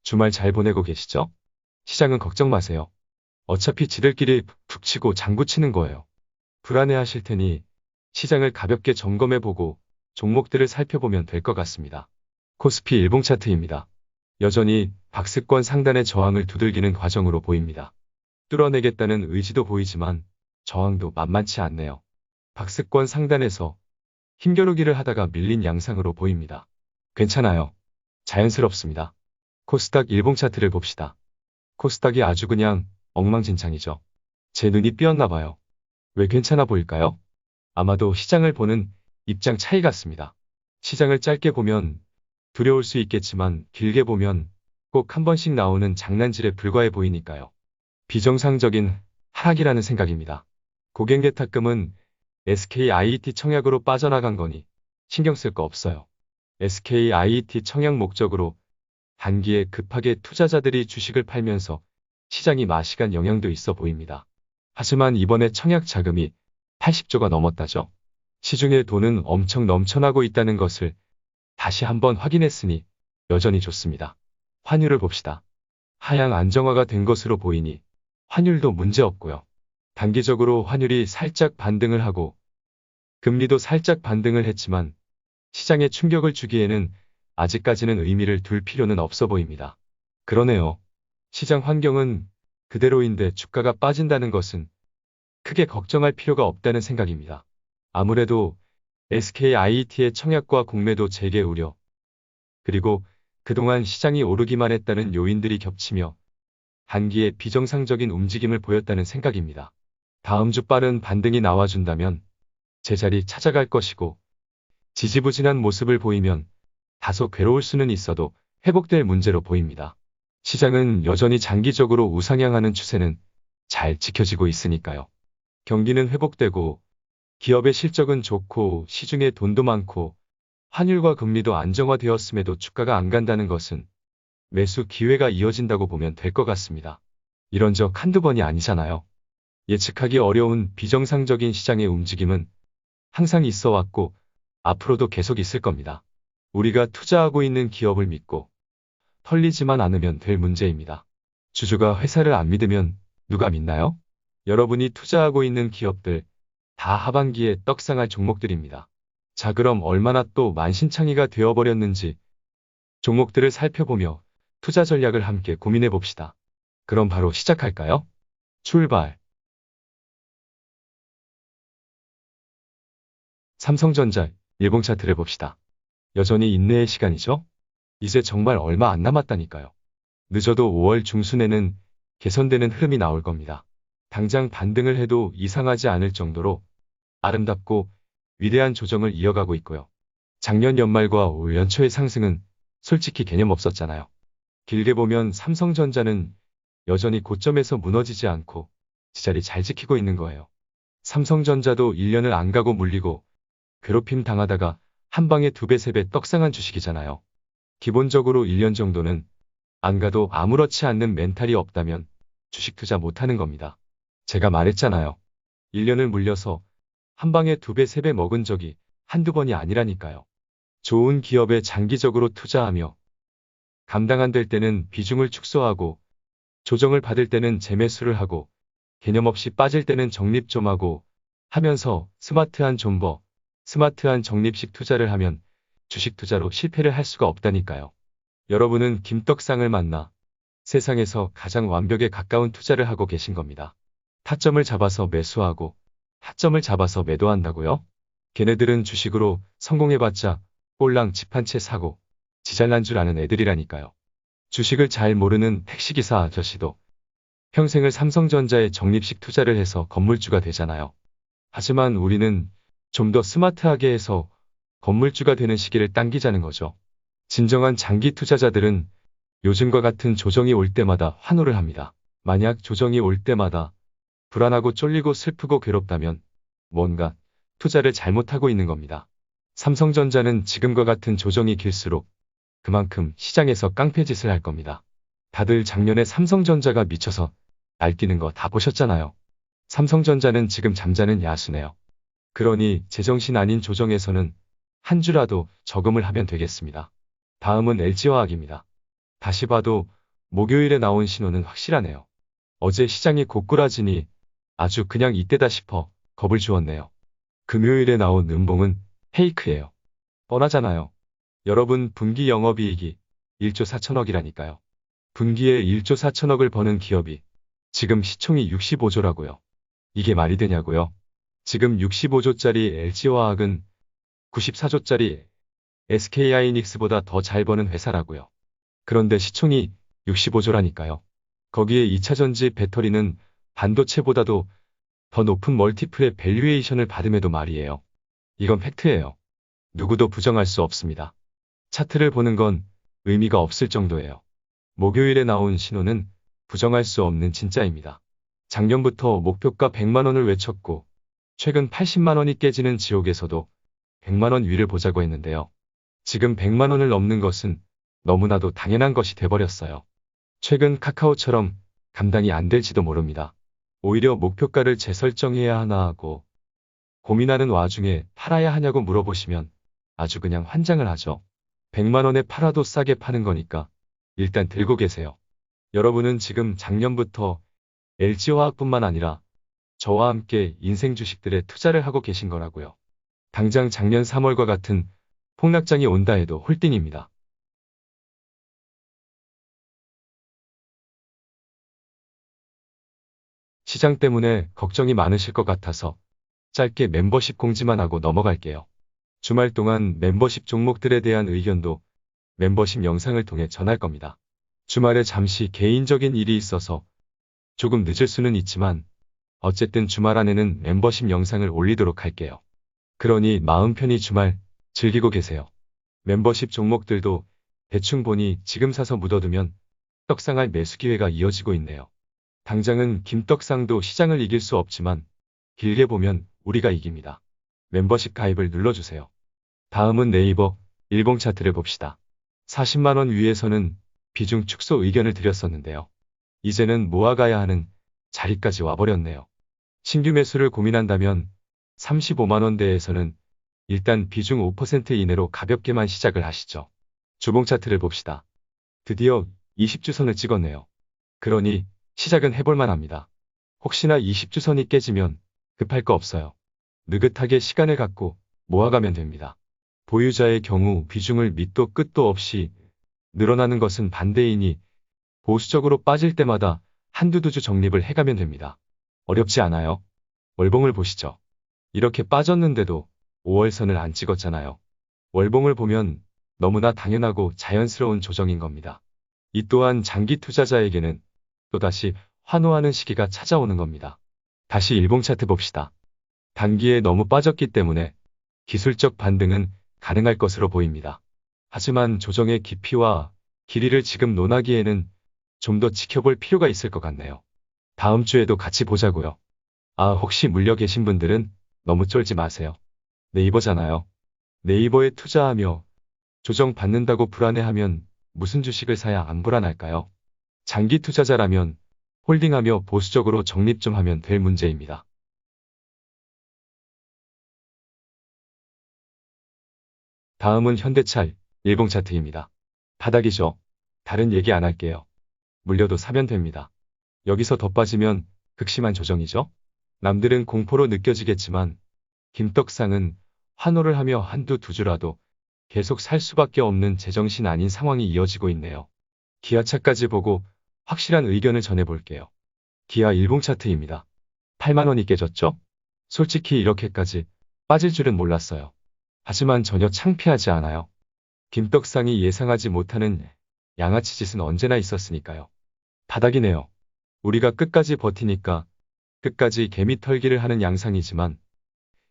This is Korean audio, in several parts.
주말 잘 보내고 계시죠? 시장은 걱정 마세요. 어차피 지들끼리 툭 치고 장구 치는 거예요. 불안해하실 테니 시장을 가볍게 점검해보고 종목들을 살펴보면 될 것 같습니다. 코스피 일봉 차트입니다. 여전히 박스권 상단의 저항을 두들기는 과정으로 보입니다. 뚫어내겠다는 의지도 보이지만 저항도 만만치 않네요. 박스권 상단에서 힘겨루기를 하다가 밀린 양상으로 보입니다. 괜찮아요. 자연스럽습니다. 코스닥 일봉 차트를 봅시다. 코스닥이 아주 그냥 엉망진창이죠. 제 눈이 삐었나 봐요. 왜 괜찮아 보일까요? 아마도 시장을 보는 입장 차이 같습니다. 시장을 짧게 보면 두려울 수 있겠지만 길게 보면 꼭 한 번씩 나오는 장난질에 불과해 보이니까요. 비정상적인 하락이라는 생각입니다. 고객 예탁금은 SKIET 청약으로 빠져나간 거니 신경 쓸 거 없어요. SKIET 청약 목적으로 단기에 급하게 투자자들이 주식을 팔면서 시장이 마시간 영향도 있어 보입니다. 하지만 이번에 청약 자금이 80조가 넘었다죠. 시중에 돈은 엄청 넘쳐나고 있다는 것을 다시 한번 확인했으니 여전히 좋습니다. 환율을 봅시다. 하향 안정화가 된 것으로 보이니 환율도 문제없고요. 단기적으로 환율이 살짝 반등을 하고 금리도 살짝 반등을 했지만 시장에 충격을 주기에는 아직까지는 의미를 둘 필요는 없어 보입니다. 그러네요. 시장 환경은 그대로인데 주가가 빠진다는 것은 크게 걱정할 필요가 없다는 생각입니다. 아무래도 SKIET의 청약과 공매도 재개 우려, 그리고 그동안 시장이 오르기만 했다는 요인들이 겹치며 단기에 비정상적인 움직임을 보였다는 생각입니다. 다음 주 빠른 반등이 나와준다면 제자리 찾아갈 것이고 지지부진한 모습을 보이면 다소 괴로울 수는 있어도 회복될 문제로 보입니다. 시장은 여전히 장기적으로 우상향하는 추세는 잘 지켜지고 있으니까요. 경기는 회복되고 기업의 실적은 좋고 시중에 돈도 많고 환율과 금리도 안정화되었음에도 주가가 안 간다는 것은 매수 기회가 이어진다고 보면 될 것 같습니다. 이런 적 한두 번이 아니잖아요. 예측하기 어려운 비정상적인 시장의 움직임은 항상 있어 왔고 앞으로도 계속 있을 겁니다. 우리가 투자하고 있는 기업을 믿고 털리지만 않으면 될 문제입니다. 주주가 회사를 안 믿으면 누가 믿나요? 여러분이 투자하고 있는 기업들 다 하반기에 떡상할 종목들입니다. 자, 그럼 얼마나 또 만신창이가 되어버렸는지 종목들을 살펴보며 투자 전략을 함께 고민해 봅시다. 그럼 바로 시작할까요? 출발! 삼성전자 일봉 차트를 봅시다. 여전히 인내의 시간이죠? 이제 정말 얼마 안 남았다니까요. 늦어도 5월 중순에는 개선되는 흐름이 나올 겁니다. 당장 반등을 해도 이상하지 않을 정도로 아름답고 위대한 조정을 이어가고 있고요. 작년 연말과 올 연초의 상승은 솔직히 개념 없었잖아요. 길게 보면 삼성전자는 여전히 고점에서 무너지지 않고 지자리 잘 지키고 있는 거예요. 삼성전자도 1년을 안 가고 물리고 괴롭힘 당하다가 한 방에 2배, 3배 떡상한 주식이잖아요. 기본적으로 1년 정도는 안 가도 아무렇지 않는 멘탈이 없다면 주식 투자 못하는 겁니다. 제가 말했잖아요. 1년을 물려서 한 방에 2배, 3배 먹은 적이 한두 번이 아니라니까요. 좋은 기업에 장기적으로 투자하며 감당 안 될 때는 비중을 축소하고 조정을 받을 때는 재매수를 하고 개념 없이 빠질 때는 적립 좀 하고 하면서 스마트한 존버, 스마트한 적립식 투자를 하면 주식 투자로 실패를 할 수가 없다니까요. 여러분은 김떡상을 만나 세상에서 가장 완벽에 가까운 투자를 하고 계신 겁니다. 타점을 잡아서 매수하고 타점을 잡아서 매도한다고요? 걔네들은 주식으로 성공해봤자 꼴랑 집 한 채 사고 지잘난 줄 아는 애들이라니까요. 주식을 잘 모르는 택시기사 아저씨도 평생을 삼성전자에 적립식 투자를 해서 건물주가 되잖아요. 하지만 우리는 좀 더 스마트하게 해서 건물주가 되는 시기를 당기자는 거죠. 진정한 장기 투자자들은 요즘과 같은 조정이 올 때마다 환호를 합니다. 만약 조정이 올 때마다 불안하고 쫄리고 슬프고 괴롭다면 뭔가 투자를 잘못하고 있는 겁니다. 삼성전자는 지금과 같은 조정이 길수록 그만큼 시장에서 깡패짓을 할 겁니다. 다들 작년에 삼성전자가 미쳐서 날뛰는 거 다 보셨잖아요. 삼성전자는 지금 잠자는 야수네요. 그러니 제정신 아닌 조정에서는 한 주라도 저금을 하면 되겠습니다. 다음은 LG화학입니다. 다시 봐도 목요일에 나온 신호는 확실하네요. 어제 시장이 고꾸라지니 아주 그냥 이때다 싶어 겁을 주었네요. 금요일에 나온 음봉은 페이크예요. 뻔하잖아요. 여러분, 분기 영업이익이 1조 4천억이라니까요. 분기에 1조 4천억을 버는 기업이 지금 시총이 65조라고요. 이게 말이 되냐고요? 지금 65조짜리 LG화학은 94조짜리 SK하이닉스보다 더 잘 버는 회사라고요. 그런데 시총이 65조라니까요. 거기에 2차전지 배터리는 반도체보다도 더 높은 멀티플의 밸류에이션을 받음에도 말이에요. 이건 팩트예요. 누구도 부정할 수 없습니다. 차트를 보는 건 의미가 없을 정도예요. 목요일에 나온 신호는 부정할 수 없는 진짜입니다. 작년부터 목표가 100만 원을 외쳤고 최근 80만 원이 깨지는 지옥에서도 100만 원 위를 보자고 했는데요. 지금 100만 원을 넘는 것은 너무나도 당연한 것이 돼버렸어요. 최근 카카오처럼 감당이 안 될지도 모릅니다. 오히려 목표가를 재설정해야 하나 하고 고민하는 와중에 팔아야 하냐고 물어보시면 아주 그냥 환장을 하죠. 100만 원에 팔아도 싸게 파는 거니까 일단 들고 계세요. 여러분은 지금 작년부터 LG화학뿐만 아니라 저와 함께 인생 주식들에 투자를 하고 계신 거라고요. 당장 작년 3월과 같은 폭락장이 온다 해도 홀딩입니다. 시장 때문에 걱정이 많으실 것 같아서 짧게 멤버십 공지만 하고 넘어갈게요. 주말 동안 멤버십 종목들에 대한 의견도 멤버십 영상을 통해 전할 겁니다. 주말에 잠시 개인적인 일이 있어서 조금 늦을 수는 있지만 어쨌든 주말 안에는 멤버십 영상을 올리도록 할게요. 그러니 마음 편히 주말 즐기고 계세요. 멤버십 종목들도 대충 보니 지금 사서 묻어두면 떡상할 매수 기회가 이어지고 있네요. 당장은 김떡상도 시장을 이길 수 없지만 길게 보면 우리가 이깁니다. 멤버십 가입을 눌러주세요. 다음은 네이버 일봉 차트를 봅시다. 40만 원 위에서는 비중 축소 의견을 드렸었는데요. 이제는 모아가야 하는 자리까지 와버렸네요. 신규 매수를 고민한다면 35만 원대에서는 일단 비중 5% 이내로 가볍게만 시작을 하시죠. 주봉 차트를 봅시다. 드디어 20주선을 찍었네요. 그러니 시작은 해볼만 합니다. 혹시나 20주선이 깨지면 급할 거 없어요. 느긋하게 시간을 갖고 모아가면 됩니다. 보유자의 경우 비중을 밑도 끝도 없이 늘어나는 것은 반대이니 보수적으로 빠질 때마다 한두 두 주 적립을 해가면 됩니다. 어렵지 않아요. 월봉을 보시죠. 이렇게 빠졌는데도 5월선을 안 찍었잖아요. 월봉을 보면 너무나 당연하고 자연스러운 조정인 겁니다. 이 또한 장기 투자자에게는 또다시 환호하는 시기가 찾아오는 겁니다. 다시 일봉 차트 봅시다. 단기에 너무 빠졌기 때문에 기술적 반등은 가능할 것으로 보입니다. 하지만 조정의 깊이와 길이를 지금 논하기에는 좀 더 지켜볼 필요가 있을 것 같네요. 다음 주에도 같이 보자고요. 아, 혹시 물려 계신 분들은 너무 쫄지 마세요. 네이버잖아요. 네이버에 투자하며 조정 받는다고 불안해하면 무슨 주식을 사야 안 불안할까요? 장기 투자자라면 홀딩하며 보수적으로 적립 좀 하면 될 문제입니다. 다음은 현대차 일봉 차트입니다. 바닥이죠. 다른 얘기 안 할게요. 물려도 사면 됩니다. 여기서 더 빠지면 극심한 조정이죠. 남들은 공포로 느껴지겠지만 김떡상은 환호를 하며 한두 두 주라도 계속 살 수밖에 없는 제정신 아닌 상황이 이어지고 있네요. 기아차까지 보고 확실한 의견을 전해볼게요. 기아 일봉 차트입니다. 8만 원이 깨졌죠? 솔직히 이렇게까지 빠질 줄은 몰랐어요. 하지만 전혀 창피하지 않아요. 김떡상이 예상하지 못하는 양아치 짓은 언제나 있었으니까요. 바닥이네요. 우리가 끝까지 버티니까 끝까지 개미 털기를 하는 양상이지만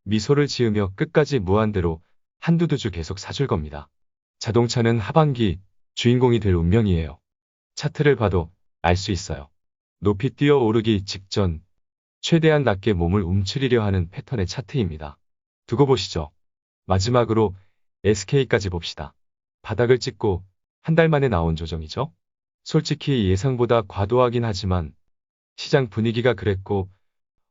미소를 지으며 끝까지 무한대로 한두 두 주 계속 사줄 겁니다. 자동차는 하반기 주인공이 될 운명이에요. 차트를 봐도 알 수 있어요. 높이 뛰어오르기 직전 최대한 낮게 몸을 움츠리려 하는 패턴의 차트입니다. 두고 보시죠. 마지막으로 SK까지 봅시다. 바닥을 찍고 한 달 만에 나온 조정이죠. 솔직히 예상보다 과도하긴 하지만 시장 분위기가 그랬고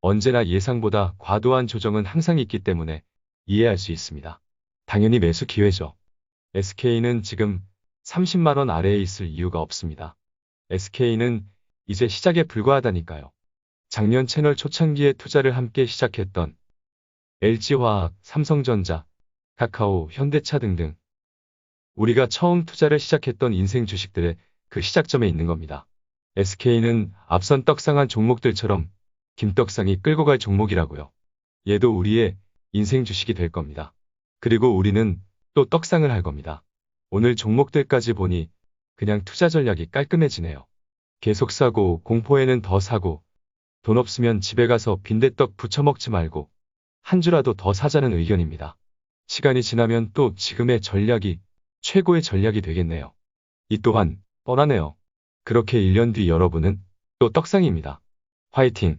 언제나 예상보다 과도한 조정은 항상 있기 때문에 이해할 수 있습니다. 당연히 매수 기회죠. SK는 지금 30만 원 아래에 있을 이유가 없습니다. SK는 이제 시작에 불과하다니까요. 작년 채널 초창기에 투자를 함께 시작했던 LG화학, 삼성전자, 카카오, 현대차 등등 우리가 처음 투자를 시작했던 인생 주식들의 그 시작점에 있는 겁니다. SK는 앞선 떡상한 종목들처럼 김떡상이 끌고 갈 종목이라고요. 얘도 우리의 인생 주식이 될 겁니다. 그리고 우리는 또 떡상을 할 겁니다. 오늘 종목들까지 보니 그냥 투자 전략이 깔끔해지네요. 계속 사고 공포에는 더 사고 돈 없으면 집에 가서 빈대떡 부쳐 먹지 말고 한 주라도 더 사자는 의견입니다. 시간이 지나면 또 지금의 전략이 최고의 전략이 되겠네요. 이 또한 뻔하네요. 그렇게 1년 뒤 여러분은 또 떡상입니다. 화이팅!